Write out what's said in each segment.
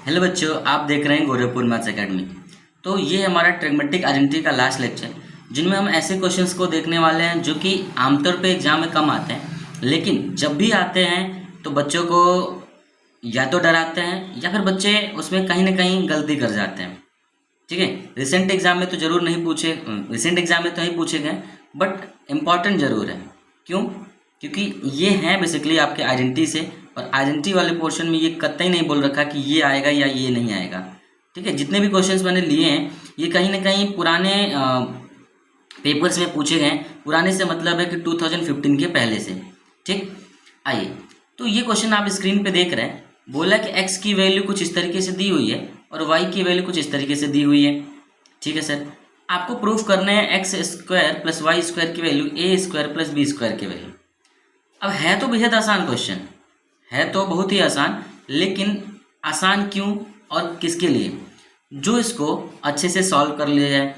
Hello बच्चों, आप देख रहे हैं गोरखपुर मैथ्स एकेडमी। तो ये हमारा ट्रिग्मेटिक आइडेंटिटी का लास्ट लेक्चर, जिनमें हम ऐसे क्वेश्चंस को देखने वाले हैं जो कि आमतौर पे एग्जाम में कम आते हैं, लेकिन जब भी आते हैं तो बच्चों को या तो डराते हैं या फिर बच्चे उसमें कहीं ना कहीं गलती कर जाते हैं। ठीक है, रिसेंट एग्जाम में तो जरूर नहीं पूछे, रिसेंट एग्जाम में तो नहीं पूछे गए, बट इम्पॉर्टेंट जरूर है। क्यों? क्योंकि ये हैं बेसिकली आपके आइडेंटिटी से, और आइडेंटिटी वाले पोर्शन में ये कतई नहीं बोल रखा कि ये आएगा या ये नहीं आएगा। ठीक है, जितने भी क्वेश्चंस मैंने लिए हैं ये कहीं ना कहीं पुराने पेपर्स में पूछे गए। पुराने से मतलब है कि 2015 के पहले से। ठीक, आइए, तो ये क्वेश्चन आप स्क्रीन पे देख रहे हैं। बोला कि x की वैल्यू कुछ इस तरीके से दी हुई है और y की वैल्यू कुछ इस तरीके से दी हुई है। ठीक है सर, आपको प्रूफ करना है X square plus Y square की value A square plus B square की वैल्यू। अब है तो बेहद आसान क्वेश्चन, है तो बहुत ही आसान, लेकिन आसान क्यों और किसके लिए? जो इसको अच्छे से सॉल्व कर लिया जाए।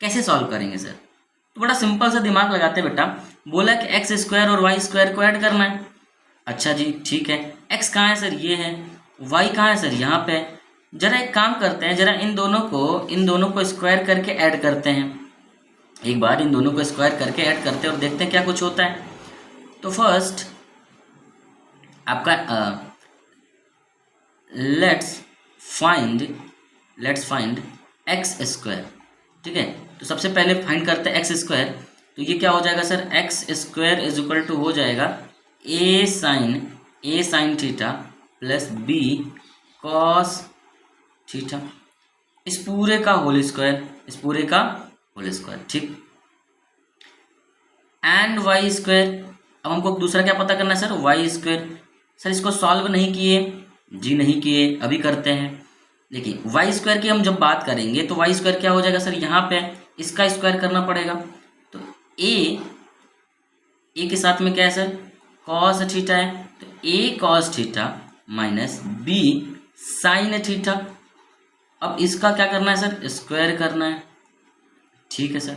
कैसे सॉल्व करेंगे सर? तो बड़ा सिंपल सा दिमाग लगाते हैं बेटा। बोला कि एक्स स्क्वायर और वाई स्क्वायर को ऐड करना है। अच्छा जी, ठीक है। एक्स कहाँ है सर? ये है। वाई कहाँ है सर? यहाँ पे। जरा एक काम करते हैं, जरा इन दोनों को स्क्वायर करके ऐड करते हैं। एक बार इन दोनों को स्क्वायर करके ऐड करते हैं और देखते हैं क्या कुछ होता है। तो फर्स्ट आपका लेट्स फाइंड एक्स स्क्वायर। ठीक है, तो सबसे पहले फाइंड करते हैं एक्स स्क्वायर। तो ये क्या हो जाएगा sir? X square is equal to हो जाएगा a sine theta plus b cos theta, इस पूरे का होल स्क्वायर। ठीक, एंड वाई स्क्वायर। अब हमको दूसरा क्या पता करना है सर? Y square. सर इसको सॉल्व नहीं किए? जी नहीं किए, अभी करते हैं। देखिए, वाई स्क्वायर की हम जब बात करेंगे तो वाई स्क्वायर क्या हो जाएगा सर? यहाँ पे इसका स्क्वायर करना पड़ेगा। तो ए के साथ में क्या है सर? कॉस थीटा है, तो a cos theta minus b sine theta. अब इसका क्या करना है सर? स्क्वायर करना है। ठीक है सर,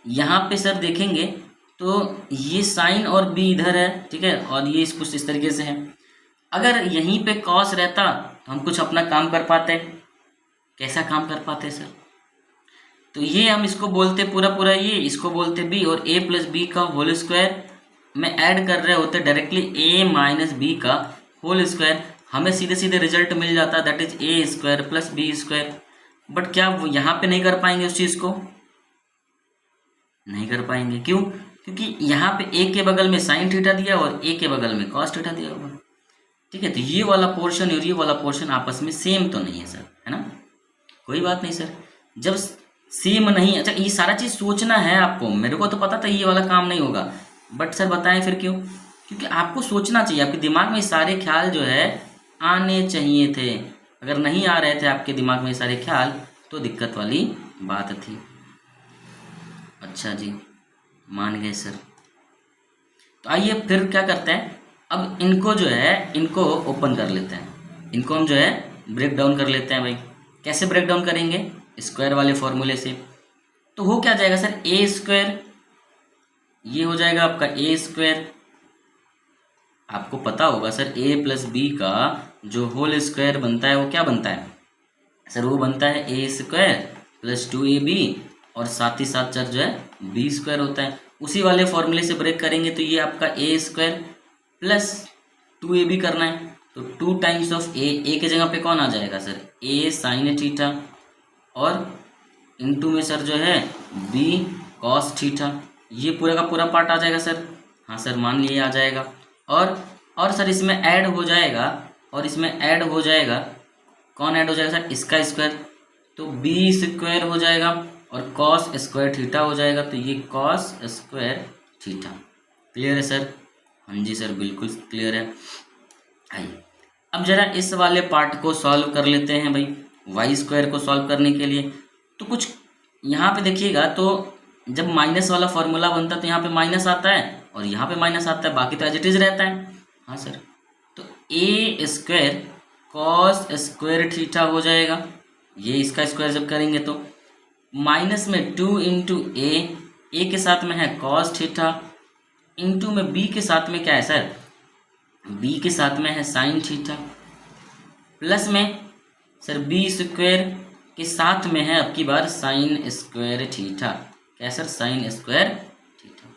यहाँ पे सर देखेंगे तो ये साइन और बी इधर है। ठीक है, और ये कुछ इस तरीके से है। अगर यहीं पे कॉस रहता तो हम कुछ अपना काम कर पाते। कैसा काम कर पाते सर? तो ये हम इसको बोलते पूरा ये, इसको बोलते बी, और ए प्लस बी का होल स्क्वायर में ऐड कर रहे होते डायरेक्टली ए माइनस बी का होल स्क्वायर। हमें सीधे सीधे रिजल्ट मिल जाता, that is A square plus B square. But क्या वो यहाँ पे नहीं कर पाएंगे? उस चीज़ को नहीं कर पाएंगे। क्यों? क्योंकि यहाँ पे ए के बगल में साइन थीटा दिया और ए के बगल में कॉस थीटा दिया हुआ। ठीक है, तो ये वाला पोर्शन और ये वाला पोर्शन आपस में सेम तो नहीं है सर, है ना? कोई बात नहीं सर, जब सेम नहीं, अच्छा ये सारा चीज़ सोचना है आपको। मेरे को तो पता था ये वाला काम नहीं होगा, बट सर बताएं फिर क्यों? क्योंकि आपको सोचना चाहिए, आपके दिमाग में ये सारे ख्याल जो है आने चाहिए थे। अगर नहीं आ रहे थे आपके दिमाग में ये सारे ख्याल तो दिक्कत वाली बात थी। अच्छा जी, मान गए सर। तो आइए फिर क्या करते हैं, अब इनको जो है इनको ओपन कर लेते हैं, इनको हम जो है ब्रेक डाउन कर लेते हैं भाई। कैसे ब्रेक डाउन करेंगे? स्क्वायर वाले फॉर्मूले से। तो हो क्या जाएगा सर? ए स्क्वायर, ये हो जाएगा आपका ए स्क्वायर। आपको पता होगा सर ए प्लस बी का जो होल स्क्वायर बनता है वो क्या बनता है सर? वो बनता है ए स्क्वायर प्लस 2ab, और साथ ही साथ सर जो है बी स्क्वायर होता है। उसी वाले फॉर्मूले से ब्रेक करेंगे तो ये आपका ए स्क्वायर प्लस 2ab करना है, तो 2 टाइम्स ऑफ ए के जगह पे कौन आ जाएगा सर? ए साइन थीटा, और इनटू में सर जो है बी कॉस थीटा। ये पूरा का पूरा पार्ट आ जाएगा सर। हाँ सर, मान लिए आ जाएगा। और सर इसमें ऐड हो जाएगा, कौन ऐड हो जाएगा सर? इसका स्क्वायर, तो बी स्क्वायर हो जाएगा और कॉस स्क्वायर थीटा हो जाएगा, तो ये कॉस स्क्वायर थीटा। क्लियर है सर? हाँ जी सर, बिल्कुल क्लियर है। आइए अब जरा इस वाले पार्ट को सॉल्व कर लेते हैं भाई। वाई स्क्वायर को सॉल्व करने के लिए तो कुछ यहाँ पे देखिएगा, तो जब माइनस वाला फॉर्मूला बनता है तो यहाँ पे माइनस आता है और यहाँ पे माइनस आता है, बाकी तो एज इट इज रहता है। हाँ सर, तो ए स्क्वायर कॉस स्क्वायर थीटा हो जाएगा। ये इसका स्क्वायर जब करेंगे तो माइनस में 2 इंटू ए के साथ में है कॉस थीटा, इंटू में बी के साथ में क्या है सर? बी के साथ में है साइन थीटा। प्लस में सर बी स्क्वायर के साथ में है अब की बार साइन स्क्वायर थीटा। क्या सर? Sign square theta.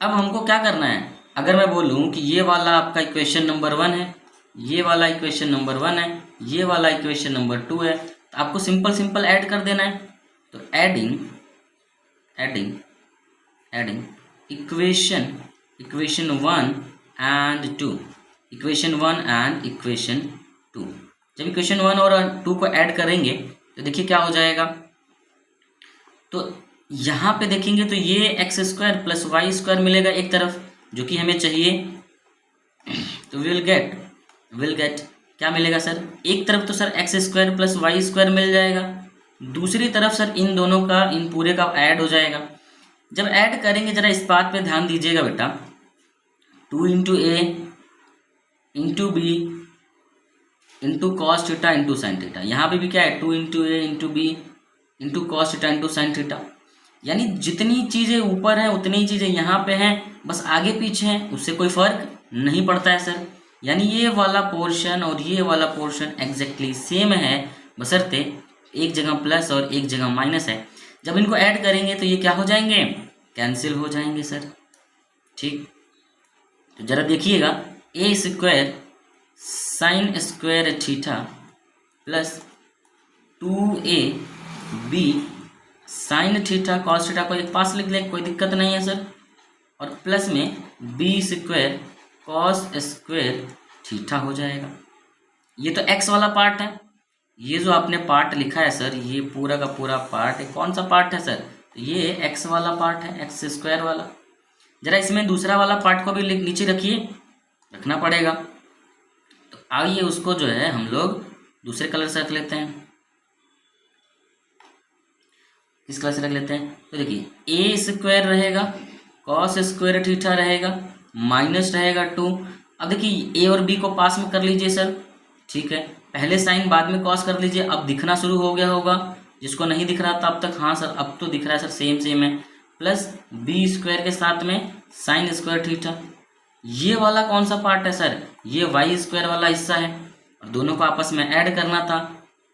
अब हमको क्या करना है, अगर मैं बोलूँ कि ये वाला आपका इक्वेशन नंबर 1 है, ये वाला इक्वेशन नंबर 1 है, ये वाला इक्वेशन नंबर 2 है, तो आपको सिंपल सिंपल ऐड कर देना है। तो adding equation 1 and 2, equation 1 and equation 2। जब इक्वेशन 1 और 2 को ऐड करेंगे तो देखिए क्या हो जाएगा। तो यहाँ पे देखेंगे तो ये X square plus Y square मिलेगा एक तरफ, जो कि हमें चाहिए। तो विल गेट क्या मिलेगा सर? एक तरफ तो sir x square plus Y square मिल जाएगा, दूसरी तरफ सर इन दोनों का, इन पूरे का ऐड हो जाएगा। जब ऐड करेंगे जरा इस बात पे ध्यान दीजिएगा बेटा, 2 into A into B into cos theta into sine theta. यहाँ पे भी क्या है? 2 into A into B into cos theta into sine theta. यानी जितनी चीज़ें ऊपर हैं उतनी ही चीज़ें यहाँ पे हैं, बस आगे पीछे हैं, उससे कोई फर्क नहीं पड़ता है सर। यानी ये वाला पोर्शन और ये वाला पोर्शन एग्जैक्टली सेम है, बशर्ते एक जगह प्लस और एक जगह माइनस है। जब इनको ऐड करेंगे तो ये क्या हो जाएंगे? कैंसिल हो जाएंगे सर। ठीक, तो जरा देखिएगा, A square sine square theta plus 2a B sine theta cos theta को एक पास लिख ले, कोई दिक्कत नहीं है सर, और प्लस में B square cos square theta हो जाएगा। ये तो एक्स वाला पार्ट है, ये जो आपने पार्ट लिखा है सर, ये पूरा का पूरा पार्ट है, कौन सा पार्ट है सर? तो ये एक्स वाला पार्ट है, एक्स स्क्वायर वाला। जरा इसमें दूसरा वाला पार्ट को भी नीचे रखिए, रखना पड़ेगा। तो आइए उसको जो है हम लोग दूसरे कलर से रख लेते हैं। किस कलर से रख लेते हैं? तो देखिए, ए स्क्वायर रहेगा, कॉस स्क्वायर थीटा रहेगा, माइनस रहेगा 2। अब देखिए ए और बी को पास में कर लीजिए सर, ठीक है। पहले साइन बाद में कॉस कर लीजिए, अब दिखना शुरू हो गया होगा, जिसको नहीं दिख रहा था अब तक, हाँ सर अब तो दिख रहा है सर, सेम है। प्लस बी स्क्वायर के साथ में साइन स्क्वायर थीटा। ये वाला कौन सा पार्ट है सर? ये वाई स्क्वायर वाला हिस्सा है, और दोनों को आपस में ऐड करना था।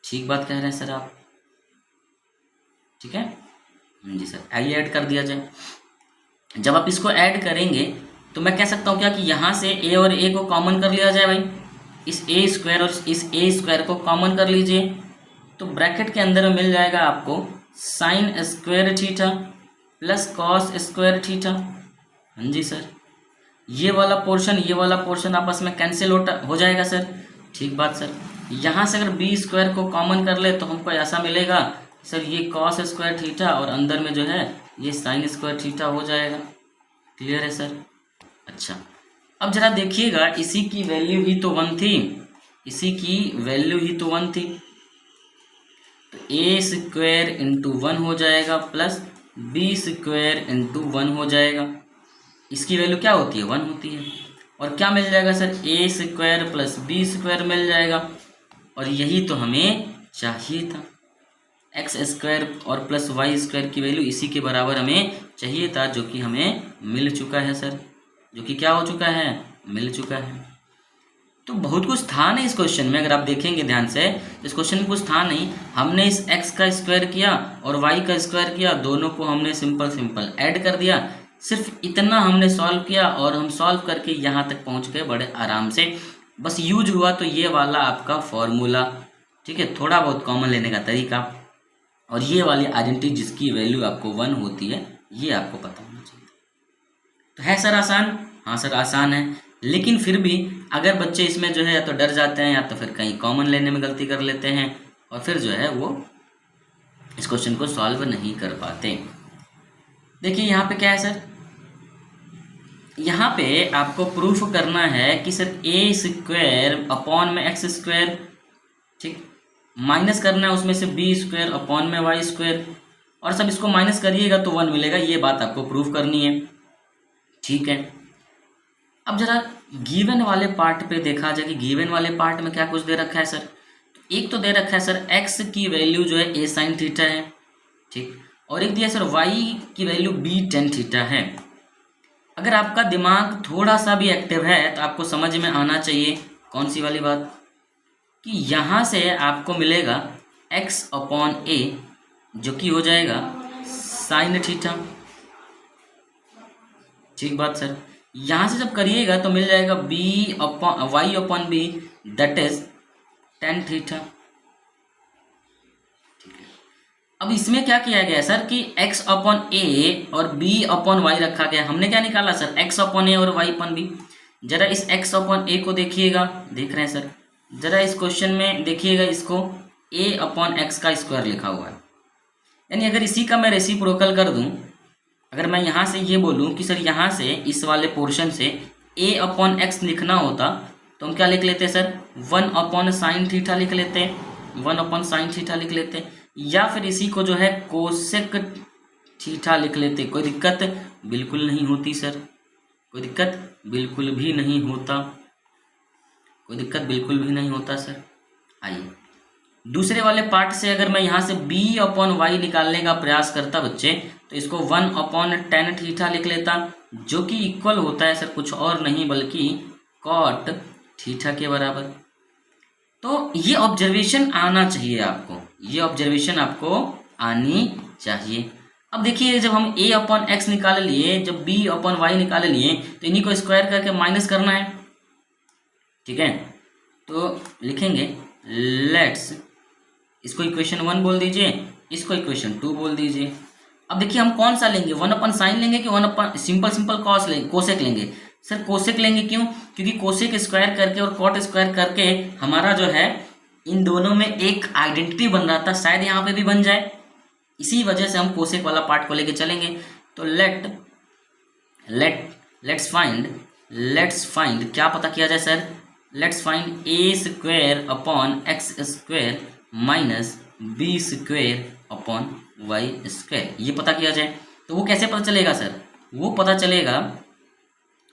ठीक बात कह रहे हैं सर आप, ठीक है जी सर, आइए ऐड कर दिया जाए। जब आप इसको ऐड करेंगे तो मैं कह सकता हूँ क्या कि यहाँ से ए और ए को कॉमन कर लिया जाए भाई, इस ए स्क्वायर और इस ए स्क्वायर को कॉमन कर लीजिए, तो ब्रैकेट के अंदर मिल जाएगा आपको sign square theta plus cos square theta. हाँ जी सर, ये वाला पोर्शन आपस में कैंसिल हो जाएगा सर। ठीक बात सर, यहाँ से अगर बी स्क्वायर को कॉमन कर ले तो हमको ऐसा मिलेगा सर, ये कॉस स्क्वायर थीटा और अंदर में जो है ये साइन स्क्वायर थीटा हो जाएगा। क्लियर है सर? अच्छा, अब जरा देखिएगा, इसी की वैल्यू ही तो 1 थी, इसी की वैल्यू ही तो 1 थी, तो ए स्क्वायर इंटू 1 हो जाएगा प्लस बी स्क्वायर इंटू 1 हो जाएगा। इसकी वैल्यू क्या होती है? 1 होती है। और क्या मिल जाएगा सर? ए स्क्वायर प्लस बी स्क्वायर मिल जाएगा, और यही तो हमें चाहिए था। एक्स स्क्वायर और प्लस वाई स्क्वायर की वैल्यू इसी के बराबर हमें चाहिए था, जो कि हमें मिल चुका है सर, जो कि क्या हो चुका है? मिल चुका है। तो बहुत कुछ था नहीं इस क्वेश्चन में, अगर आप देखेंगे ध्यान से इस क्वेश्चन में कुछ था नहीं। हमने इस एक्स का स्क्वायर किया और वाई का स्क्वायर किया, दोनों को हमने सिंपल ऐड कर दिया, सिर्फ इतना हमने सॉल्व किया और हम सॉल्व करके यहाँ तक पहुँच गए बड़े आराम से। बस यूज हुआ तो ये वाला आपका फॉर्मूला, ठीक है, थोड़ा बहुत कॉमन लेने का तरीका, और ये वाली आइडेंटिटी जिसकी वैल्यू आपको 1 होती है, ये आपको पता होना चाहिए। तो है सर आसान? हाँ सर आसान है, लेकिन फिर भी अगर बच्चे इसमें जो है या तो डर जाते हैं या तो फिर कहीं कॉमन लेने में गलती कर लेते हैं, और फिर जो है वो इस क्वेश्चन को सॉल्व नहीं कर पाते। देखिए यहाँ पे क्या है सर, यहाँ पे आपको प्रूफ करना है कि सर ए स्क्वायर अपॉन में एक्स स्क्वायर, ठीक, माइनस करना है उसमें से बी स्क्वायर अपॉन में वाई स्क्वायर, और सब इसको माइनस करिएगा तो 1 मिलेगा। ये बात आपको प्रूफ करनी है, ठीक है। अब जरा गिवन वाले पार्ट पे देखा जाए कि गिवन वाले पार्ट में क्या कुछ दे रखा है सर। एक तो दे रखा है सर एक्स की वैल्यू जो है ए साइन थीटा है, ठीक, और एक दिया सर वाई की वैल्यू बी टेन थीटा है। अगर आपका दिमाग थोड़ा सा भी एक्टिव है तो आपको समझ में आना चाहिए कौन सी वाली बात, कि यहाँ से आपको मिलेगा x अपॉन a, जो कि हो जाएगा साइन थीटा। ठीक बात सर। यहाँ से जब करिएगा तो मिल जाएगा Y upon B, that is tan theta. अब इसमें क्या किया गया सर कि x अपॉन ए और b अपॉन वाई रखा गया। हमने क्या निकाला सर, x अपॉन ए और y अपॉन बी। जरा इस x अपॉन ए को देखिएगा, देख रहे हैं सर, जरा इस क्वेश्चन में देखिएगा, इसको a अपॉन एक्स का स्क्वायर लिखा हुआ है। यानी अगर इसी का मैं रेसिप्रोकल कर दूं, अगर मैं यहाँ से ये बोलूँ कि सर यहाँ से इस वाले पोर्शन से a अपॉन एक्स लिखना होता तो हम क्या लिख लेते सर, 1 अपॉन साइन थीटा लिख लेते, 1 अपॉन साइन थीटा लिख लेते, या फिर इसी को जो है कोसेक थीटा लिख लेते। कोई दिक्कत बिल्कुल नहीं होती सर, कोई दिक्कत बिल्कुल भी नहीं होता, कोई दिक्कत बिल्कुल भी नहीं होता सर। आइए दूसरे वाले पार्ट से अगर मैं यहाँ से b अपॉन वाई निकालने का प्रयास करता बच्चे, तो इसको 1 अपॉन टेन थीटा लिख लेता, जो कि इक्वल होता है सर कुछ और नहीं बल्कि कॉट थीटा के बराबर। तो ये ऑब्जर्वेशन आना चाहिए आपको, ये ऑब्जर्वेशन आपको आनी चाहिए। अब देखिए जब हम a अपॉन एक्स निकाल लिए, जब b अपॉन वाई निकाल लिए, तो इन्हीं को स्क्वायर करके माइनस करना है। ठीक है, तो लिखेंगे लेट्स, इसको इक्वेशन 1 बोल दीजिए, इसको इक्वेशन 2 बोल दीजिए। अब देखिए हम कौन सा लेंगे, 1 अपन साइन लेंगे कि 1 अपन सिंपल कॉस लेंगे, कोसेक लेंगे। सर कोसेक लेंगे, क्यों? क्योंकि कोसेक स्क्वायर करके और कॉट स्क्वायर करके हमारा जो है इन दोनों में एक आइडेंटिटी बन रहा था, शायद यहाँ पे भी बन जाए, इसी वजह से हम कोसेक वाला पार्ट को लेके चलेंगे। तो लेट्स फाइंड क्या पता किया जाए sir, let's find A square upon X square minus B square upon Y square, ये पता किया जाए। तो वो कैसे पता चलेगा सर, वो पता चलेगा,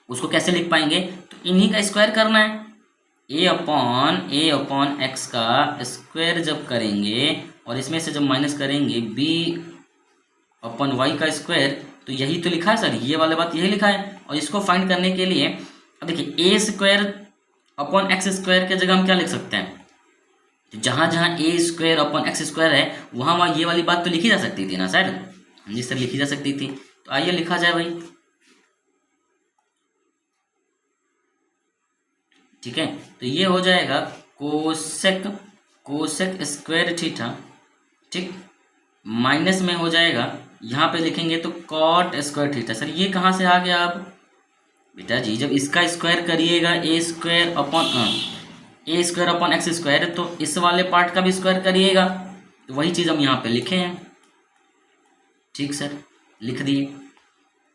उसको कैसे लिख पाएंगे, तो इन्हीं का स्क्वायर करना है। ए अपॉन एक्स का स्क्वायर जब करेंगे और इसमें से जब माइनस करेंगे बी अपॉन वाई का स्क्वायर, तो यही तो लिखा है सर, ये वाला बात यही लिखा है। और इसको फाइंड करने के लिए अब देखिए ए स्क्वायर अपॉन एक्स स्क्वायर के जगह हम क्या लिख सकते हैं, तो जहाँ जहाँ ए स्क्वायर अपॉन एक्स स्क्वायर है वहाँ वहाँ ये वाली बात तो लिखी जा सकती थी ना सर। जी सर लिखी जा सकती थी, तो आइए लिखा जाए भाई। ठीक है, तो ये हो जाएगा कोसेक स्क्वायर थीटा, ठीक, माइनस में हो जाएगा, यहाँ पे लिखेंगे तो कॉट स्क्वायर थीटा। सर ये कहाँ से आ गया अब बेटा जी, जब इसका स्क्वायर करिएगा ए स्क्वायर अपॉन एक्स स्क्वायर, तो इस वाले पार्ट का भी स्क्वायर करिएगा, तो वही चीज़ हम यहाँ पे लिखे हैं। ठीक सर, लिख दिए।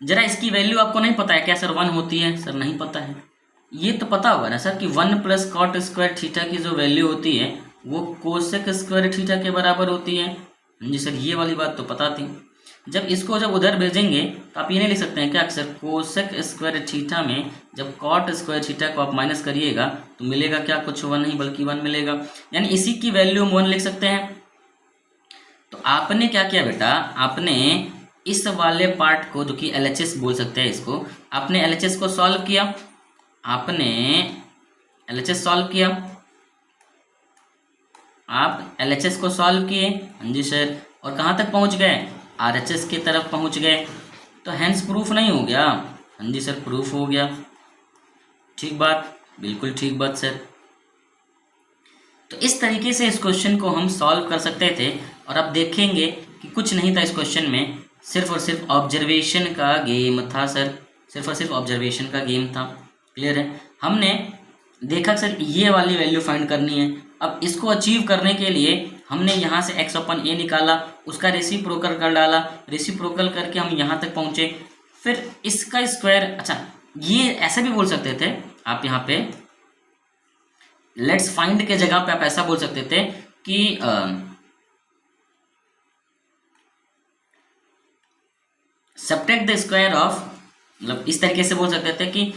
जरा इसकी वैल्यू आपको नहीं पता है क्या सर, 1 होती है? सर नहीं पता है, ये तो पता होगा ना सर कि 1 प्लस कॉट स्क्वायर थीटा की जो वैल्यू होती है वो कोसेक स्क्वायर थीटा के बराबर होती है। जी सर ये वाली बात तो पता थी। जब उधर भेजेंगे तो आप ये नहीं लिख सकते हैं क्या सर, कोसेक स्क्वायर थीटा में जब कॉट स्क्वायर थीटा को आप माइनस करिएगा तो मिलेगा क्या, कुछ 1 नहीं बल्कि 1 मिलेगा, यानी इसी की वैल्यू हम 1 लिख सकते हैं। तो आपने क्या किया बेटा, आपने इस वाले पार्ट को जो कि LHS बोल सकते हैं इसको, आपने LHS को सॉल्व किया, आपने LHS सॉल्व किया, आप LHS को सॉल्व किए, हाँ जी सर, और कहाँ तक पहुँच गए, RHS की तरफ पहुँच गए, तो हैंस प्रूफ नहीं हो गया? हाँ जी सर प्रूफ हो गया। ठीक बात, बिल्कुल ठीक बात सर। तो इस तरीके से इस क्वेश्चन को हम सॉल्व कर सकते थे, और अब देखेंगे कि कुछ नहीं था इस क्वेश्चन में, सिर्फ और सिर्फ ऑब्जर्वेशन का गेम था सर, सिर्फ और सिर्फ ऑब्जर्वेशन का गेम था। क्लियर है, हमने देखा सर ये वाली वैल्यू फाइंड करनी है। अब इसको अचीव करने के लिए हमने यहाँ से x अपन a निकाला, उसका रेसिप्रोकल कर डाला, रेसिप्रोकल करके हम यहाँ तक पहुँचे, फिर इसका स्क्वायर, अच्छा ये ऐसे भी बोल सकते थे आप, यहाँ पे लेट्स फाइंड के जगह पे आप ऐसा बोल सकते थे कि सब्ट्रैक्ट द स्क्वायर ऑफ, मतलब इस तरीके से बोल सकते थे कि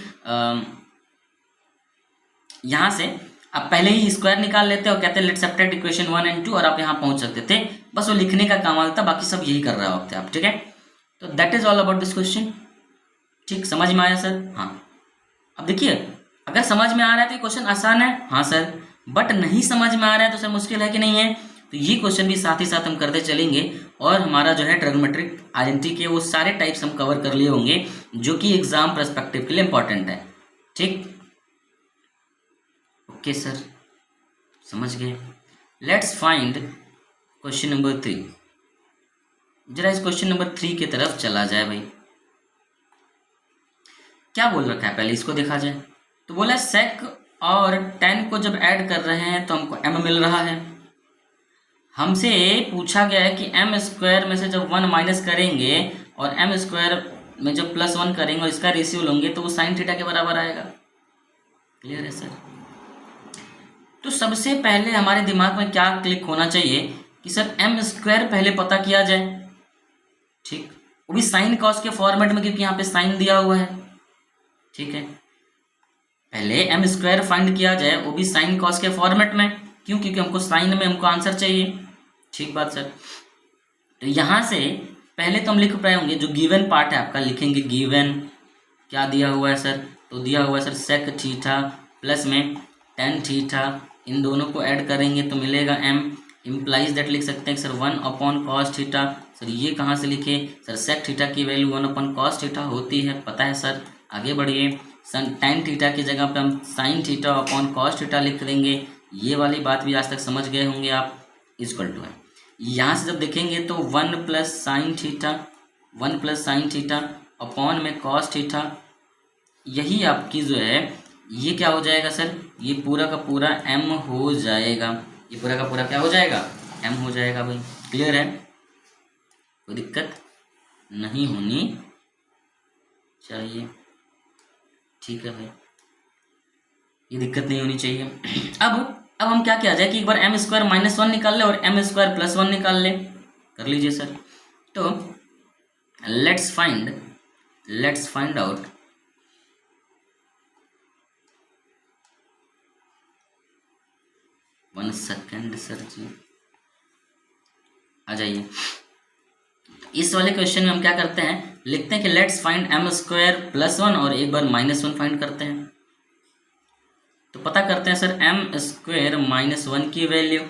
यहाँ से आप पहले ही स्क्वायर निकाल लेते और कहते लेट्स सब्ट्रैक्ट इक्वेशन 1 and 2 और आप यहाँ पहुँच सकते थे। बस वो लिखने का कमाल था, बाकी सब यही कर रहे होते आप। ठीक है, तो that is all about this question. ठीक, समझ में आया सर? हाँ, अब देखिए अगर समझ में आ रहा है तो क्वेश्चन आसान है, हाँ सर, बट नहीं समझ में आ रहा है तो सर मुश्किल है कि नहीं है, तो ये क्वेश्चन भी साथ ही साथ हम करते चलेंगे और हमारा जो है ट्रिग्नोमेट्रिक आइडेंटिटी के वो सारे टाइप्स हम कवर कर लिए होंगे जो कि एग्जाम पर्सपेक्टिव के लिए इंपॉर्टेंट है। ठीक, ओके सर, समझ गए। Let's find question number 3। जरा इस क्वेश्चन नंबर 3 की तरफ चला जाए भाई। क्या बोल रखा है पहले इसको देखा जाए। तो बोला sec और tan को जब ऐड कर रहे हैं तो हमको m मिल रहा है। हमसे पूछा गया है कि m स्क्वायर में से जब 1 माइनस करेंगे और m स्क्वायर में जब +1 करेंगे और इसका रेशियो लेंगे तो वो साइन थीटा के बराबर आएगा। क्लियर है सर। तो सबसे पहले हमारे दिमाग में क्या क्लिक होना चाहिए कि सर m स्क्वायर पहले पता किया जाए। ठीक, वो भी साइन कॉस के फॉर्मेट में, क्योंकि यहाँ पे साइन दिया हुआ है। ठीक है, पहले m स्क्वायर फाइंड किया जाए, वो भी साइन कॉस के फॉर्मेट में। क्यों? क्योंकि हमको साइन में हमको आंसर चाहिए। ठीक बात सर। तो यहाँ से पहले तो हम लिख पाए होंगे जो गिवन पार्ट है आपका, लिखेंगे गिवन क्या दिया हुआ है सर। तो दिया हुआ है सर सेक थीटा प्लस में टेन थीटा, इन दोनों को ऐड करेंगे तो मिलेगा m। इम्प्लाइज दैट लिख सकते हैं सर 1/cos थीटा। सर ये कहाँ से लिखे सर, सेक थीटा की वैल्यू 1/cos थीटा होती है, पता है सर। आगे बढ़िए, सन tan थीटा की जगह पे हम sin थीटा/cos थीटा लिख देंगे। ये वाली बात भी आज तक समझ गए होंगे आप। इक्वल टू है, यहाँ से जब देखेंगे तो 1 + sin theta, 1 + sin theta upon में cos थीटा, यही आपकी जो है ये क्या हो जाएगा सर, ये पूरा का पूरा m हो जाएगा। ये पूरा का पूरा क्या हो जाएगा, m हो जाएगा भाई। क्लियर है, कोई दिक्कत नहीं होनी चाहिए। ठीक है भाई, ये दिक्कत नहीं होनी चाहिए। अब हम क्या किया जाए कि एक बार m स्क्वायर -1 निकाल ले और m स्क्वायर +1 निकाल ले। कर लीजिए सर। तो let's find out one second sir ji, आ जाइए। इस वाले क्वेश्चन में हम क्या करते हैं, लिखते हैं कि लेट्स फाइंड m स्क्वायर +1 और एक बार -1 फाइंड करते हैं। तो पता करते हैं सर m स्क्वायर -1 की वैल्यू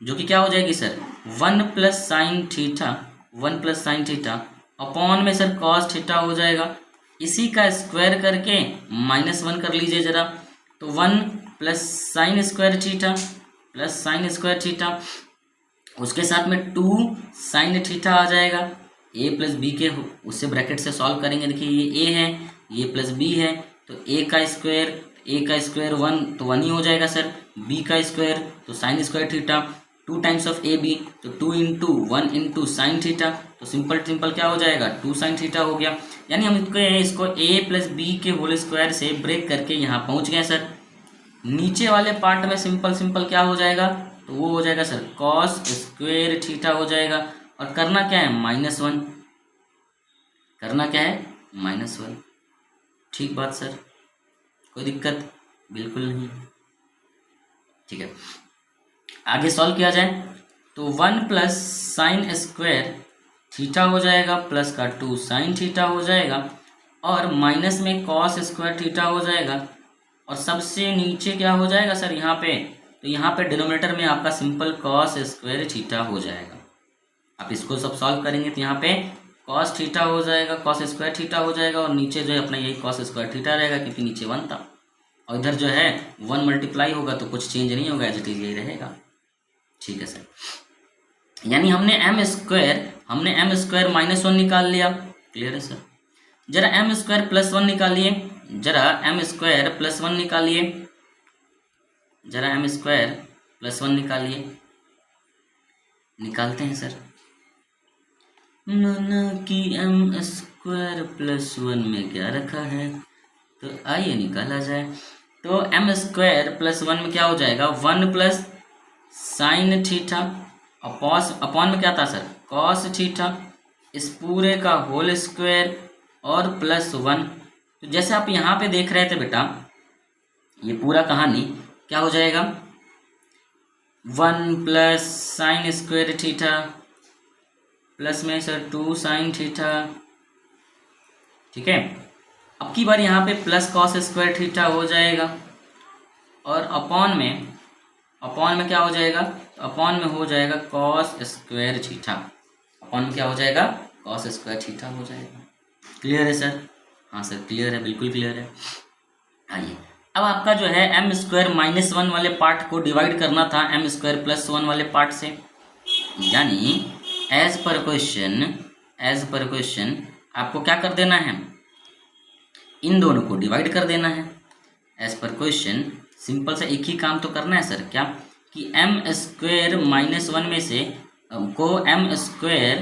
जो कि क्या हो जाएगी sir 1 + sin theta, 1 + sin theta upon में सर cos थीटा हो जाएगा। इसी का स्क्वायर करके -1 कर लीजिए जरा। तो 1 + sin square theta plus sin square theta, उसके साथ में 2 sin थीटा आ जाएगा। a + b के उससे ब्रैकेट से सॉल्व करेंगे। देखिए ये a है, ये +b है, तो a का स्क्वायर 1 तो 1 ही हो जाएगा सर। b का स्क्वायर तो sin square theta, 2 times of ab तो 2 × 1 × sin थीटा, तो सिंपल क्या हो जाएगा 2 sin थीटा हो गया। यानी हम इसको a + b के होल स्क्वायर से ब्रेक करके यहाँ पहुँच गए सर। नीचे वाले पार्ट में सिंपल क्या हो जाएगा, तो वो हो जाएगा सर cos स्क्वायर थीटा हो जाएगा। और करना क्या है -1, करना क्या है -1। ठीक बात सर, कोई दिक्कत बिल्कुल नहीं। ठीक है, आगे सॉल्व किया जाए तो 1 + sin स्क्वायर थीटा हो जाएगा, प्लस का 2 sin थीटा हो जाएगा, और माइनस में cos स्क्वायर थीटा हो जाएगा। और सबसे नीचे क्या हो जाएगा सर यहाँ पे, तो यहाँ पे डिनोमिनेटर में आपका सिंपल cos स्क्वायर थीटा हो जाएगा। आप इसको सब सॉल्व करेंगे तो यहाँ पे cos थीटा हो जाएगा, cos स्क्वायर थीटा हो जाएगा, और नीचे जो है अपना यही cos स्क्वायर थीटा रहेगा क्योंकि नीचे 1 था। और इधर जो है 1 मल्टीप्लाई होगा तो कुछ चेंज नहीं होगा, एज इट इज यही रहेगा। ठीक है सर, यानी हमने m स्क्वायर -1 निकाल लिया। क्लियर है सर। जरा m स्क्वायर +1 निकालिए, जरा m स्क्वायर +1 निकालिए, जरा m स्क्वायर +1 निकालिए। निकालते हैं सर। ना कि m स्क्वायर +1 में क्या रखा है, तो आइए निकाला जाए। तो m स्क्वायर +1 में क्या हो जाएगा 1 + sin थीटा अपॉन में क्या था सर cos थीटा, इस पूरे का होल स्क्वायर और +1। तो जैसे आप यहाँ पे देख रहे थे बेटा, ये पूरा कहानी क्या हो जाएगा 1 + sin स्क्वायर थीटा प्लस में सर 2 sin थीटा। ठीक है, अब की बार यहाँ पे प्लस cos स्क्वायर थीटा हो जाएगा, और अपॉन में अपॉन में क्या हो जाएगा, तो अपॉन में हो जाएगा कॉस स्क्वायर थीटा, अपॉन में क्या हो जाएगा, कॉस स्क्वायर थीटा हो जाएगा। क्लियर है सर? हाँ सर क्लियर है, बिल्कुल क्लियर है। आइए अब आपका जो है एम स्क्वायर माइनस वन वाले पार्ट को डिवाइड करना था एम स्क्वायर प्लस वन वाले पार्ट से, यानी एज पर क्वेश्चन आपको क्या कर देना है, इन दोनों को डिवाइड कर देना है। एज पर क्वेश्चन सिंपल सा एक ही काम तो करना है सर, क्या कि एम स्क्वायर माइनस वन में से को एम स्क्वायर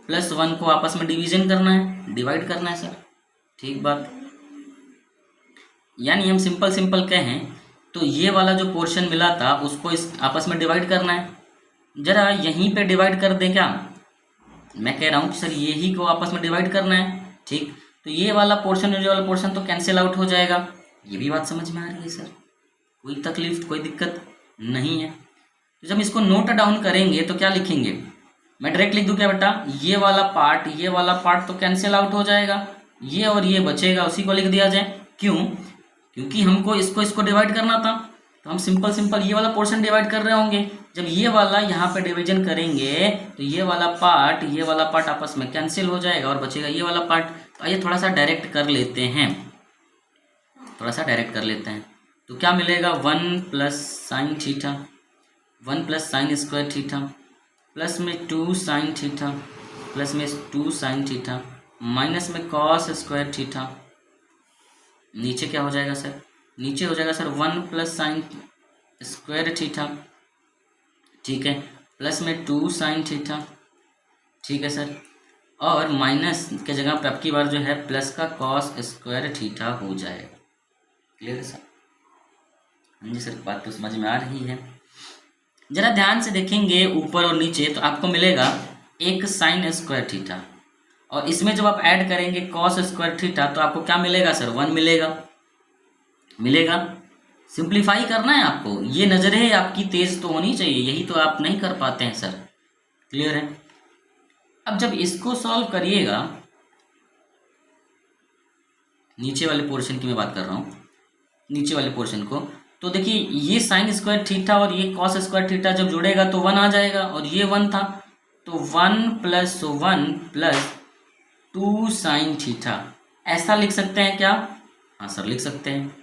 प्लस वन को आपस में डिवीजन करना है, डिवाइड करना है सर। ठीक बात, यानी हम सिंपल कहें तो ये वाला जो पोर्शन मिला था उसको इस आपस में डिवाइड करना है। जरा यहीं पे डिवाइड कर दें क्या, मैं कह रहा हूँ कि सर यही को आपस में डिवाइड करना है। ठीक, तो ये वाला पोर्शन और ये वाला पोर्शन तो कैंसिल आउट हो जाएगा। ये भी बात समझ में आ रही है सर, कोई तकलीफ कोई दिक्कत नहीं है। तो जब इसको नोट डाउन करेंगे तो क्या लिखेंगे, मैं डायरेक्ट लिख दूं क्या बेटा, ये वाला पार्ट तो कैंसिल आउट हो जाएगा, ये और ये बचेगा, उसी को लिख दिया जाए। क्यों, क्योंकि हमको इसको डिवाइड करना था, तो हम सिंपल ये वाला पोर्शन डिवाइड कर रहे होंगे। जब ये वाला यहाँ पे डिवीजन करेंगे तो ये वाला पार्ट आपस में कैंसिल हो जाएगा और बचेगा ये वाला पार्ट। तो आइए थोड़ा सा डायरेक्ट कर लेते हैं, तो क्या मिलेगा, one plus sine theta, one plus sign square theta, plus में टू साइन थीटा, प्लस में टू साइन थीटा, माइनस में कॉस स्क्वायर थीटा, नीचे क्या हो जाएगा सर, नीचे हो जाएगा sir one plus sign square theta, ठीक है, प्लस में टू साइन थीटा, ठीक है सर, और माइनस के जगह पर अब की बार जो है प्लस का कॉस स्क्वायर थीटा हो जाएगा। क्लियर है सर? हाँ जी सर, बात तो समझ में आ रही है। जरा ध्यान से देखेंगे ऊपर और नीचे तो आपको मिलेगा एक साइन स्क्वायर थीटा, और इसमें जब आप ऐड करेंगे कॉस स्क्वायर थीटा तो आपको क्या मिलेगा सर, वन मिलेगा। सिंप्लीफाई करना है आपको, ये नज़रें आपकी तेज तो होनी चाहिए, यही तो आप नहीं कर पाते हैं सर। क्लियर है? अब जब इसको सॉल्व करिएगा, नीचे वाले पोर्शन की मैं बात कर रहा हूँ, नीचे वाले पोर्शन को, तो देखिए ये साइन स्क्वायर थीटा और ये कॉस स्क्वायर थीटा जब जुड़ेगा तो वन आ जाएगा, और ये वन था तो one plus two sine theta, ऐसा लिख सकते हैं क्या? हाँ सर लिख सकते हैं।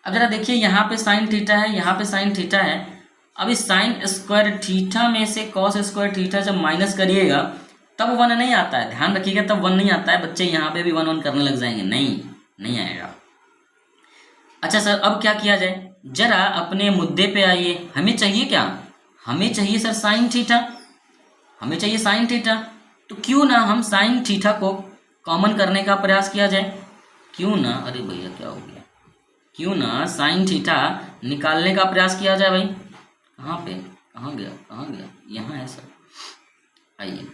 अब जरा देखिए यहाँ पे साइन थीटा है, यहाँ पे साइन थीटा है। अब इस साइन स्क्वायर थीटा में से कॉस स्क्वायर थीटा जब माइनस करिएगा तब वन नहीं आता है, ध्यान रखिएगा, तब वन नहीं आता है। बच्चे यहाँ पे भी वन करने लग जाएंगे, नहीं आएगा। अच्छा सर अब क्या किया जाए, जरा अपने मुद्दे पे आइए। हमें चाहिए क्या, हमें चाहिए सर साइन थीटा, तो क्यों ना हम साइन थीटा को कॉमन करने का प्रयास किया जाए, क्यों ना, अरे भैया क्या हो गया, क्यों ना साइन थीटा निकालने का प्रयास किया जाए। भाई कहाँ गया, यहाँ है सर, आइए,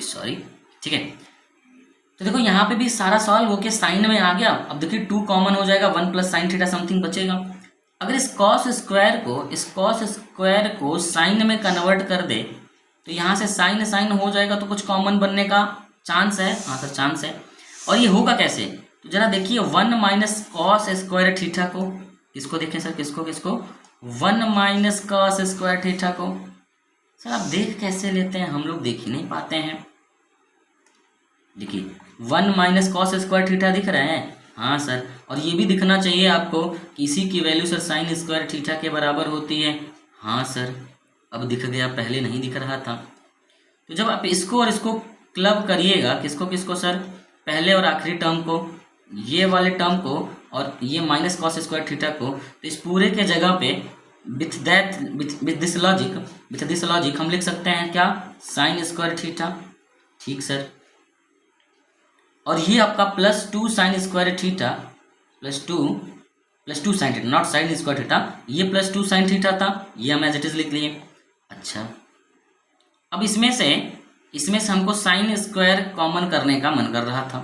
सॉरी, ठीक है। तो देखो यहाँ पे भी सारा सॉल्व होके साइन में आ गया। अब देखिए टू कॉमन हो जाएगा, one plus sine theta something बचेगा। अगर इस कॉस स्क्वायर को साइन में कन्वर्ट कर दे तो यहाँ से साइन हो जाएगा, तो कुछ कॉमन बनने का चांस है। हाँ सर चांस है। और ये होगा कैसे, तो जरा देखिए one minus cos square theta को, किसको देखें सर, किसको one minus cos square theta को। सर आप देख कैसे लेते हैं, हम लोग देख ही नहीं पाते हैं। देखिए one minus cos square theta दिख रहे हैं, हाँ सर, और ये भी दिखना चाहिए आपको कि इसी की value sir sign square theta के बराबर होती है। हाँ सर अब दिख गया, पहले नहीं दिख रहा था। तो जब आप इसको और इसको क्लब करिएगा, किसको सर, पहले और आखिरी टर्म को, ये वाले टर्म को और ये माइनस कॉस स्क्वायर थीटा को, तो इस पूरे के जगह पे विथ दिस लॉजिक हम लिख सकते हैं क्या, साइन स्क्वायर थीटा। ठीक सर, और ये आपका plus two sign square theta, plus two sine theta, not sign square theta, ये प्लस टू साइन थीटा था, ये हम एज इट इज लिख लिए। अच्छा अब इसमें से हमको साइन स्क्वायर कॉमन करने का मन कर रहा था।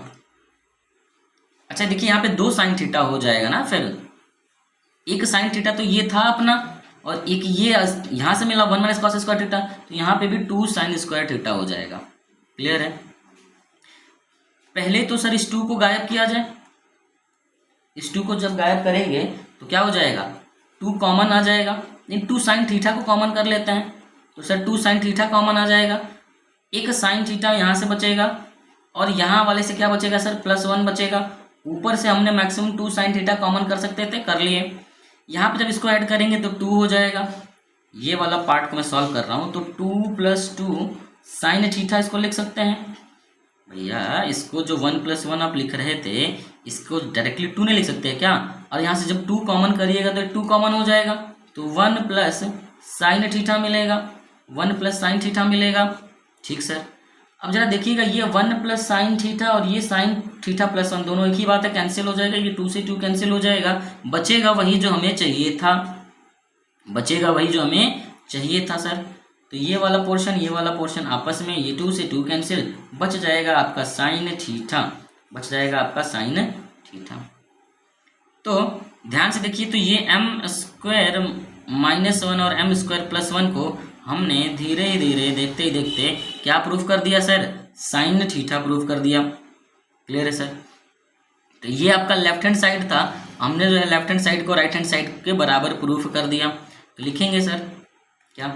अच्छा देखिए यहाँ पे दो साइन थीटा हो जाएगा ना, फिर एक साइन थीटा तो ये था अपना, और एक ये यहाँ से मिला one minus cos square theta, तो यहाँ पे भी टू साइन स्क्वायर थीटा हो जाएगा। क्लियर है? पहले तो सर इस टू को गायब किया जाए, इस 2 को जब गायब करेंगे तो क्या हो जाएगा, 2 कॉमन आ जाएगा। इन 2 साइन थीटा को कॉमन कर लेते हैं तो सर 2 साइन थीटा कॉमन आ जाएगा। एक साइन थीटा यहाँ से बचेगा और यहाँ वाले से क्या बचेगा सर, +1 बचेगा। ऊपर से हमने मैक्सिमम 2 साइन थीटा कॉमन कर सकते थे, कर लिए। यहाँ पे जब इसको ऐड करेंगे तो 2 हो जाएगा। ये वाला पार्ट को मैं सॉल्व कर रहा हूँ तो 2 + 2 साइन थीटा इसको लिख सकते हैं। भैया इसको जो 1 + 1 आप लिख रहे थे इसको डायरेक्टली 2 नहीं लिख सकते क्या? और यहाँ से जब 2 कॉमन करिएगा तो 2 कॉमन हो जाएगा तो 1 + साइन थीटा मिलेगा, 1 + साइन थीटा मिलेगा। ठीक सर, अब जरा देखिएगा ये 1 + साइन थीटा और ये साइन थीटा +1 दोनों एक ही बात है, कैंसिल हो जाएगा। ये 2 से 2 कैंसिल हो जाएगा, बचेगा वही जो हमें चाहिए था, बचेगा वही जो हमें चाहिए था सर। तो ये वाला पोर्शन आपस में, ये 2 से 2 कैंसिल, बच जाएगा आपका साइन थीटा, बच जाएगा आपका साइन थीटा। तो ध्यान से देखिए, तो ये m² -1 और m² +1 को हमने धीरे धीरे देखते ही देखते क्या प्रूफ कर दिया सर, साइन थीटा प्रूफ कर दिया। क्लियर है सर? तो ये आपका लेफ्ट हैंड साइड था, हमने जो है लेफ्ट हैंड साइड को राइट हैंड साइड के बराबर प्रूफ कर दिया। तो लिखेंगे सर क्या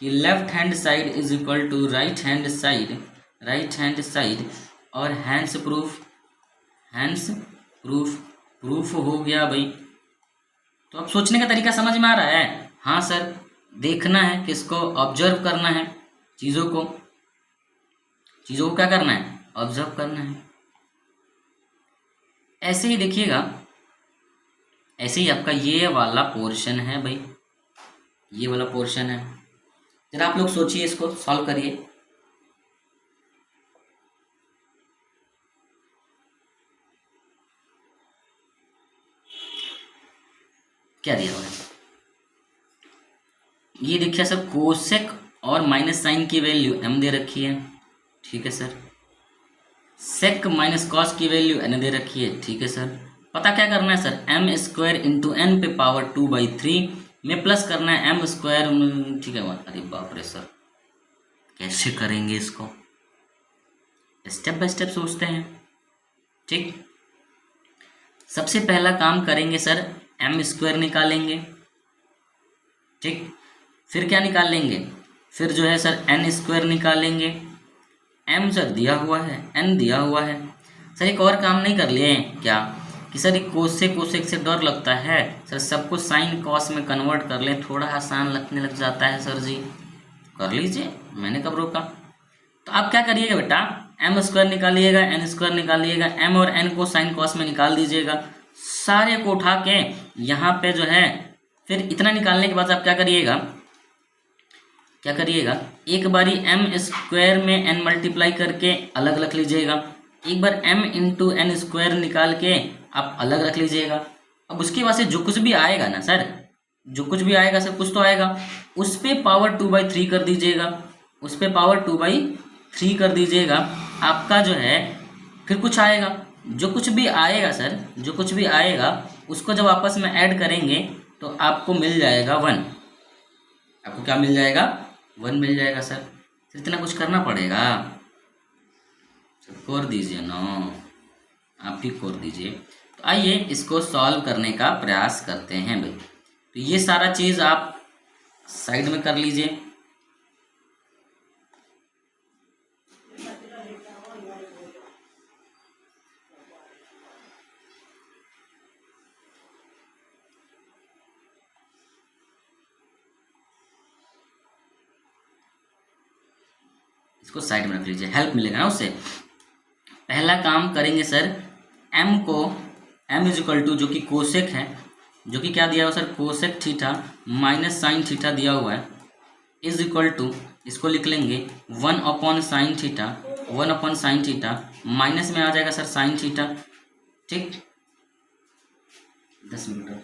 कि left hand side is equal to right hand side और हैंस प्रूफ हो गया भाई। तो अब सोचने का तरीका समझ में आ रहा है? हाँ सर, देखना है, किसको ऑब्जर्व करना है, चीज़ों को क्या करना है, ऑब्जर्व करना है। ऐसे ही देखिएगा, ऐसे ही आपका ये वाला पोर्शन है भाई, ये वाला पोर्शन है। जरा आप लोग सोचिए, इसको सॉल्व करिए। क्या दिया हुआ है, ये देखिए सर, कोसेक और माइनस साइन की वैल्यू m दे रखी है, ठीक है सर। सेक माइनस कॉस की वैल्यू n दे रखी है, ठीक है सर। पता क्या करना है सर, m² × n पे पावर 2/3 में प्लस करना है m², ठीक है। अरे बाप रे सर, कैसे करेंगे इसको, स्टेप बाय स्टेप सोचते हैं। ठीक, सबसे पहला काम करेंगे सर, m² निकालेंगे। ठीक, फिर क्या निकाल लेंगे, फिर जो है सर n² निकालेंगे। m सर दिया हुआ है, n दिया हुआ है। सर एक और काम नहीं कर लिए क्या कि सर एक कोसेक से डर लगता है सर, सबको साइन कॉस में कन्वर्ट कर लें, थोड़ा आसान लगने लग जाता है सर जी। कर लीजिए, मैंने कब रोका। तो आप क्या करिएगा बेटा, m² निकालिएगा, n² निकालिएगा, m और n को साइन कॉस में निकाल दीजिएगा। सारे को उठा के यहाँ पे जो है, फिर इतना निकालने के बाद आप क्या करिएगा, एक बारी m² में n मल्टीप्लाई करके अलग रख लीजिएगा, एक बार m × n² निकाल के आप अलग रख लीजिएगा। अब उसके बाद से जो कुछ भी आएगा ना सर, जो कुछ भी आएगा सर, कुछ तो आएगा, उस पर पावर 2/3 कर दीजिएगा, उस पर पावर 2/3 कर दीजिएगा। आपका जो है फिर कुछ आएगा, जो कुछ भी आएगा सर, जो कुछ भी आएगा उसको जब आपस में ऐड करेंगे तो आपको मिल जाएगा 1। आपको क्या मिल जाएगा, 1 मिल जाएगा सर। इतना कुछ करना पड़ेगा, कर दीजिए ना, आप ही कर दीजिए। तो आइए इसको सॉल्व करने का प्रयास करते हैं भाई। तो ये सारा चीज़ आप साइड में कर लीजिए। इसको साइड में रख लीजिए, हेल्प मिलेगा ना उससे। पहला काम करेंगे सर, m को m = जो कि कोसेक है, जो कि क्या दिया हुआ sir, cosec theta minus sign theta दिया हुआ है, = इसको लिख लेंगे 1/sin theta, 1/sin theta, minus में आ जाएगा सर साइन थीटा। ठीक, 10 मिनट,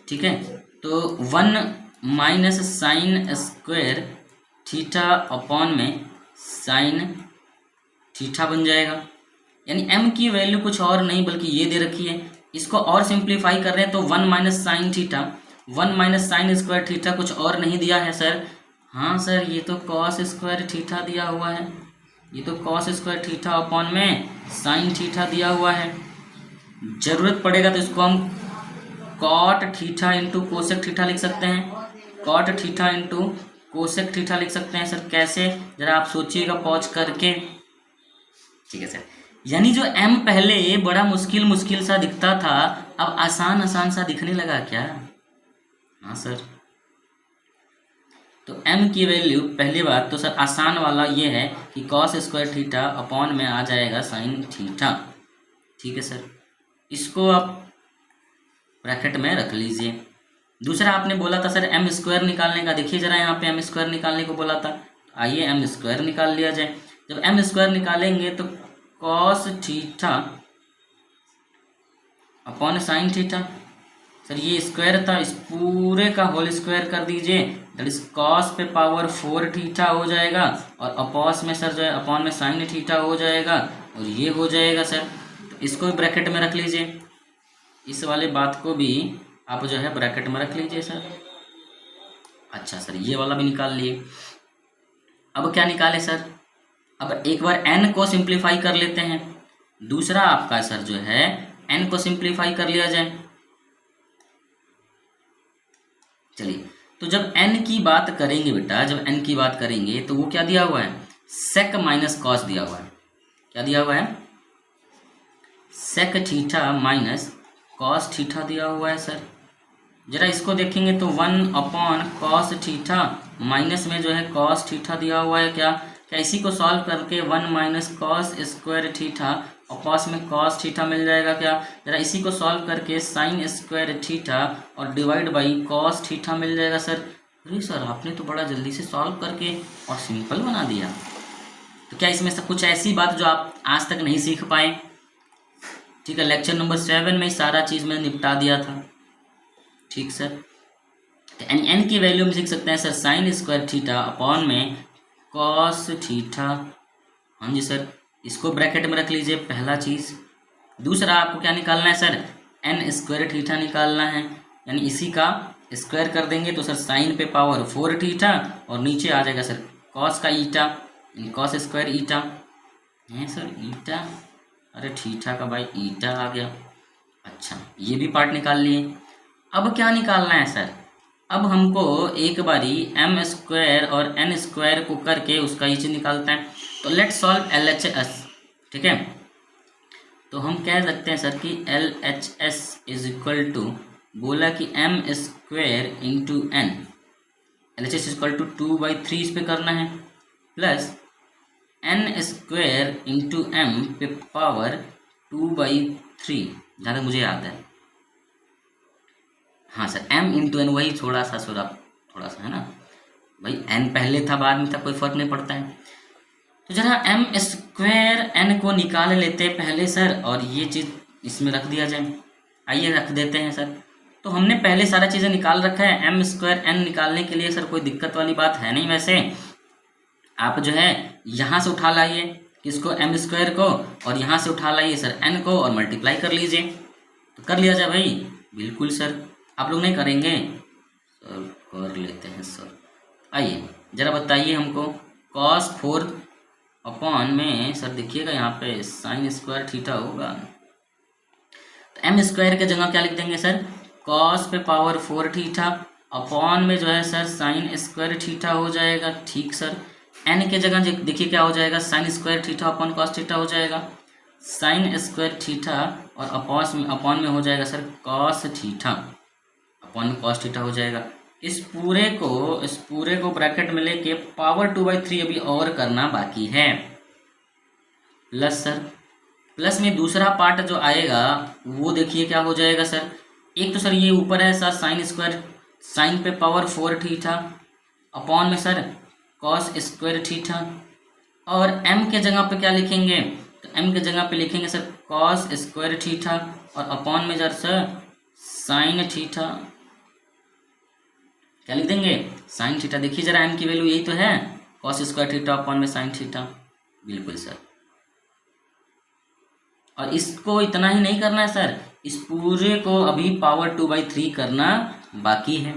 ठीक है। तो 1 - sin² थीटा अपॉन में साइन थीटा बन जाएगा। यानी m की वैल्यू कुछ और नहीं बल्कि ये दे रखी है। इसको और सिंप्लीफाई कर रहे हैं तो 1 - sin थीटा, 1 - sin² थीटा कुछ और नहीं दिया है सर। हाँ सर, ये तो cos² थीटा दिया हुआ है, ये तो cos² थीटा अपॉन में साइन थीटा दिया हुआ है। ज़रूरत पड़ेगा तो इसको हम cot theta into cosec theta लिख सकते हैं, cot theta into cosec theta लिख सकते हैं सर। कैसे, जरा आप सोचिएगा पॉज करके। ठीक है सर, यानी जो m पहले बड़ा मुश्किल मुश्किल सा दिखता था अब आसान आसान सा दिखने लगा क्या? हाँ सर, तो m की वैल्यू पहली बात तो सर आसान वाला ये है कि कॉस स्क्वायर थीटा अपॉन में आ जाएगा साइन थीटा। ठीक है सर, इसको आप ब्रैकेट में रख लीजिए। दूसरा आपने बोला था सर m स्क्वायर निकालने का, देखिए जरा यहाँ पे m स्क्वायर निकालने को बोला था, आइए m स्क्वायर निकाल लिया जाए। जब m स्क्वायर निकालेंगे तो cos theta upon sine theta, sir ये स्क्वायर था, इस पूरे का होल स्क्वायर कर दीजिए, दैट इज कॉस पे पावर 4 थीटा हो जाएगा, और अपॉस में सर जो है अपॉन में साइन थीटा हो जाएगा, और ये हो जाएगा सर। तो इसको भी ब्रैकेट में रख लीजिए, इस वाले बात को भी आप जो है ब्रैकेट में रख लीजिए सर। अच्छा सर, ये वाला भी निकाल लिए। अब क्या निकाले सर, अब एक बार n को सिंप्लीफाई कर लेते हैं, दूसरा आपका सर जो है n को सिंप्लीफाई कर लिया जाए। चलिए, तो जब n की बात करेंगे बेटा, जब n की बात करेंगे तो वो क्या दिया हुआ है, सेक माइनस कॉस दिया हुआ है। क्या दिया हुआ है, sec theta minus cos theta दिया हुआ है सर। जरा इसको देखेंगे तो 1 अपॉन कॉस थीटा माइनस में जो है कॉस थीटा दिया हुआ है। क्या इसी को सॉल्व करके 1 माइनस कॉस स्क्वायर थीटा और कॉस में कॉस थीटा मिल जाएगा क्या? जरा इसी को सॉल्व करके साइन स्क्वायर थीटा और डिवाइड बाई कॉस थीटा मिल जाएगा सर। अरे सर, आपने तो बड़ा जल्दी से सॉल्व करके और सिंपल बना दिया। तो क्या इसमें से कुछ ऐसी बात जो आप आज तक नहीं सीख पाए? ठीक है, लेक्चर नंबर 7 में सारा चीज़ मैंने निपटा दिया था। ठीक सर, तो एन की वैल्यू हम सीख सकते हैं sir sign square theta upon में कॉस थीटा। हाँ जी सर, इसको ब्रैकेट में रख लीजिए पहला चीज़। दूसरा आपको क्या निकालना है सर, एन स्क्वायर थीटा निकालना है, यानी इसी का स्क्वायर कर देंगे तो सर साइन पे पावर 4 थीटा और नीचे आ जाएगा सर कॉस का ईटा, यानी कॉस स्क्वायर ईटा है सर ईटा। अरे थीटा का भाई ईटा आ गया। अच्छा, ये भी पार्ट निकाल लिए। अब क्या निकालना है सर, अब हमको एक बारी एम स्क्वायर और एन स्क्वायर को करके उसका ये चीज़ निकालता है। तो लेट सॉल्व LHS। ठीक है, तो हम कह सकते हैं सर कि LHS इज इक्वल टू, बोला कि M square into N, LHS is equal to 2/3 इस पे करना है, plus N square into M पे पावर 2/3, जहाँ तक मुझे याद है। हाँ सर, m इंटू एन, वही थोड़ा सा है ना भाई, n पहले था बाद में था, कोई फर्क नहीं पड़ता है। तो जरा एम स्क्वायर एन को निकाल लेते पहले सर, और ये चीज़ इसमें रख दिया जाए। आइए रख देते हैं सर। तो हमने पहले सारा चीज़ें निकाल रखा है, एम स्क्वायर एन निकालने के लिए सर कोई दिक्कत वाली बात है नहीं। वैसे आप जो है यहाँ से उठा लाइए किसको, एम स्क्वायर को, और यहाँ से उठा लाइए सर एन को और मल्टीप्लाई कर लीजिए, तो कर लिया जाए भाई। बिल्कुल सर, आप लोग नहीं करेंगे सर? कर लेते हैं सर। आइए जरा बताइए हमको, cos 4 अपॉन में सर देखिएगा यहाँ पे साइन स्क्वायर थीटा होगा, तो एम स्क्वायर के जगह क्या लिख देंगे सर, cos पे पावर 4 थीटा अपॉन में जो है सर साइन स्क्वायर थीटा हो जाएगा। ठीक सर, एन के जगह देखिए क्या हो जाएगा, sign square theta upon cos theta हो जाएगा, साइन स्क्वायर थीटा और अपॉन में हो जाएगा सर कॉस थीटा, अपॉन में कॉस थीटा हो जाएगा। इस पूरे को ब्रैकेट में लेके पावर 2/3 अभी और करना बाकी है, प्लस सर, प्लस में दूसरा पार्ट जो आएगा वो देखिए क्या हो जाएगा सर। एक तो सर ये ऊपर है सर साइन स्क्वायर, साइन पे पावर 4 थीटा अपॉन में सर कॉस स्क्वायर थीटा, और m के जगह पे क्या लिखेंगे, तो m के जगह पे लिखेंगे सर कॉस स्क्वायर थीटा और अपॉन में सर साइन थीटा, क्या लिख देंगे, साइन थीटा। देखिए जरा m की वैल्यू यही तो है, कॉस स्क्वायर थीटा अपॉन में साइन थीटा। बिल्कुल सर, और इसको इतना ही नहीं करना है सर, इस पूरे को अभी पावर 2/3 करना बाकी है।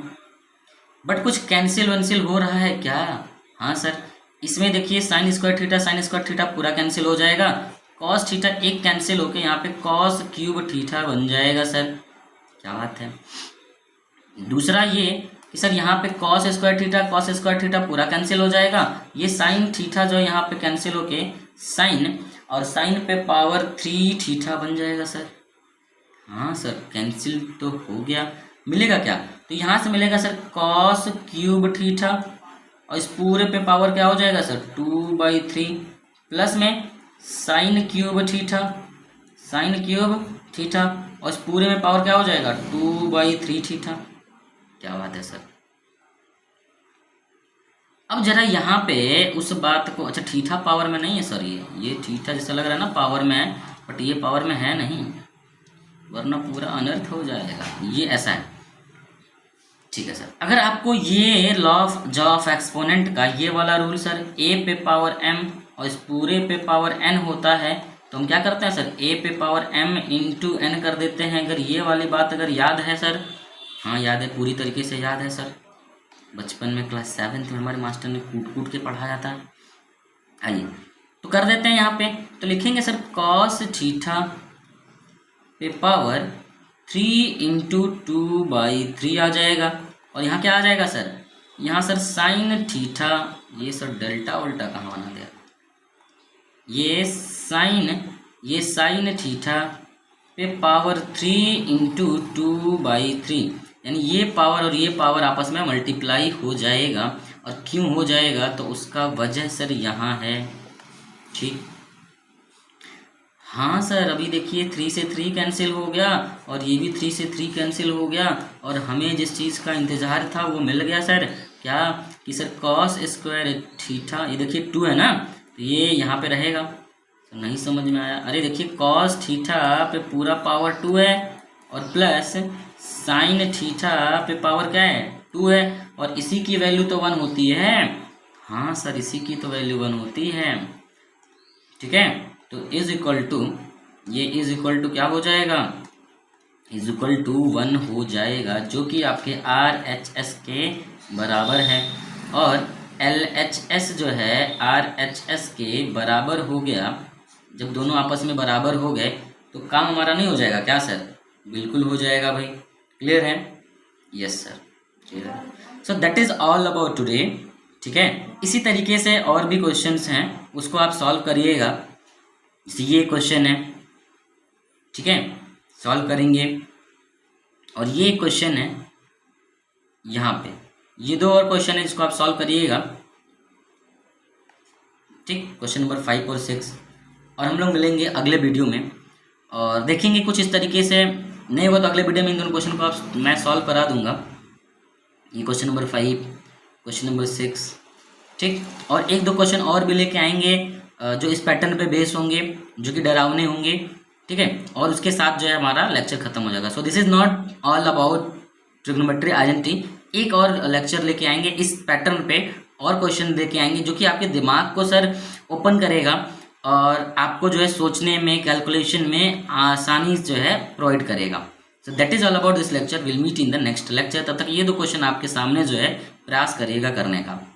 बट कुछ कैंसिल वैंसिल हो रहा है क्या? हाँ सर, इसमें देखिए साइन स्क्वायर थीटा पूरा कैंसिल हो जाएगा, कॉस थीटा एक कैंसिल होके यहाँ पे कॉस क्यूब थीटा बन जाएगा सर। क्या बात है। दूसरा ये कि सर यहाँ पे कॉस स्क्वायर थीटा पूरा कैंसिल हो जाएगा। ये साइन थीटा जो यहाँ पे कैंसिल होके साइन और साइन पे पावर 3 थीटा बन जाएगा सर। हाँ सर कैंसिल तो हो गया। मिलेगा क्या, तो यहाँ से मिलेगा सर कॉस क्यूब थीटा और इस पूरे पे पावर क्या हो जाएगा सर 2/3 प्लस में साइन क्यूब थीटा और इस पूरे में पावर क्या हो जाएगा 2/3 थीटा। क्या बात है सर। अब जरा यहाँ पे उस बात को, अच्छा थीटा पावर में नहीं है सर, ये थीटा जैसा लग रहा है ना पावर में है, बट ये पावर में है नहीं, वरना पूरा अनर्थ हो जाएगा। ये ऐसा है, ठीक है सर। अगर आपको ये लॉ ऑफ एक्सपोनेंट का ये वाला रूल सर a पे पावर m और इस पूरे पे पावर n होता है, तो हम क्या करते हैं सर a पे पावर m इंटू n कर देते हैं। अगर ये वाली बात अगर याद है सर, हाँ याद है, पूरी तरीके से याद है सर। बचपन में क्लास 7th में हमारे मास्टर ने कूट कूट के पढ़ाया था। आइए तो कर देते हैं यहाँ पे, तो लिखेंगे सर कॉस थीटा पे पावर 3 इंटू 2/3 आ जाएगा। और यहाँ क्या आ जाएगा सर, यहाँ सर साइन थीटा, ये सर डेल्टा उल्टा कहाँ बना दिया, ये साइन थीटा पे पावर 3 इंटू 2/3, यानी ये पावर और ये पावर आपस में मल्टीप्लाई हो जाएगा। और क्यों हो जाएगा, तो उसका वजह सर यहाँ है, ठीक। हाँ सर अभी देखिए 3 से 3 कैंसिल हो गया और ये भी 3 से 3 कैंसिल हो गया और हमें जिस चीज़ का इंतज़ार था वो मिल गया सर। क्या कि सर कॉस स्क्वायर थीटा, ये देखिए 2 है ना, तो ये यहाँ पे रहेगा। तो नहीं समझ में आया, अरे देखिए कॉस थीटा पे पूरा पावर 2 है और प्लस साइन थीटा पे पावर क्या है 2 है, और इसी की वैल्यू तो 1 होती है। हाँ सर इसी की तो वैल्यू 1 होती है, ठीक है। तो इज इक्वल टू, ये इज इक्वल टू क्या हो जाएगा, इज इक्वल टू 1 हो जाएगा, जो कि आपके RHS के बराबर है। और LHS जो है RHS के बराबर हो गया। जब दोनों आपस में बराबर हो गए तो काम हमारा नहीं हो जाएगा क्या सर, बिल्कुल हो जाएगा भाई। क्लियर है, यस सर क्लियर है। सो that is all about today, ठीक है। इसी तरीके से और भी क्वेश्चंस हैं, उसको आप सॉल्व करिएगा। ये क्वेश्चन है, ठीक है, सॉल्व करेंगे। और ये क्वेश्चन है यहाँ पे, ये 2 और क्वेश्चन है जिसको आप सॉल्व करिएगा, ठीक, क्वेश्चन नंबर 5 और 6। और हम लोग मिलेंगे अगले वीडियो में और देखेंगे कुछ इस तरीके से। नहीं हुआ तो अगले वीडियो में इन दोनों क्वेश्चन को मैं सॉल्व करा दूंगा। ये क्वेश्चन नंबर 5, क्वेश्चन नंबर 6, ठीक। और 1-2 क्वेश्चन और भी लेके आएंगे जो इस पैटर्न पे बेस होंगे, जो कि डरावने होंगे, ठीक है। और उसके साथ जो है हमारा लेक्चर खत्म हो जाएगा। So this is not all about trigonometry identity. एक और लेक्चर लेके आएंगे इस पैटर्न पे, और क्वेश्चन लेके आएंगे जो कि आपके दिमाग को सर ओपन करेगा और आपको जो है सोचने में, कैलकुलेशन में आसानी जो है प्रोवाइड करेगा। So that is all about this lecture. Will meet in the next lecture. तब तक ये 2 क्वेश्चन आपके सामने जो है प्रयास करिएगा करने का।